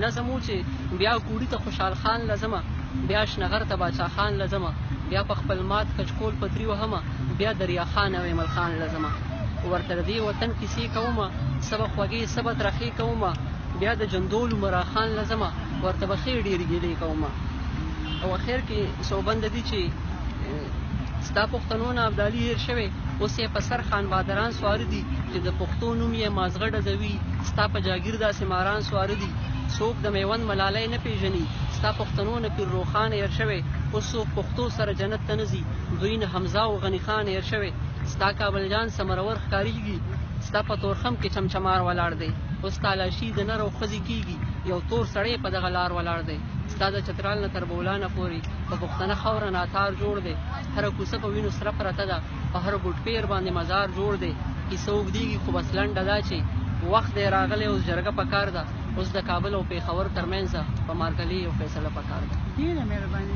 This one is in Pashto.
نظم و چې بیا کوړي ته خوشحال خان لزمه، بیا شنغر ته باچا خان لزمه، بیا په خپل مات کچکول پتري وهمه، بیا دریا خان او ایمل خان لزمه. ورته دې وطن کیسې کومه، سبه خوږې سبه ترخې کومه، بیا د جندول عمرا خان لزمه، ورته به ښې ډېرې ګیلې کومه. او اخر کې سوبند دي چې ستا پښتنو نه ابدالي هېر شوی، اوس یې په سر خان بادران سواره دي چې د پښتو نوم یې مازغه ډزوي. ستا په جاګیر داسې ماران سواره دي څوک د میوند ملالۍ نه پېژني. ستا پښتنو نه پیر روښان هېر شوی، اوس څوک پښتو سره جنت ته نه ځي. دوی نه حمزه او غني خان هېر شوی، ستا کابل جان ثمرور ښکارېږي. ستا په تورخم کې چمچمار ولاړ دی، اوس تالاشي د نر او ښځې کېږي. یو تور سړی په دغه لار ولاړ دی. ستا د چترال نه تر بولانه پورې په پښتنه خاوره ناتار جوړ دی. هره کوڅه په وینو سره پرته ده، په هر ګوټ پیر باندې مزار جوړ دی. کیسه اوږدېږي خو بس لنډه دا چې وخت دی راغلی، اوس جرګه پکار ده. اوس د کابل او پېښور ترمنځ په مارګلي یو فیصله پکار ده. ډېره مهرباني.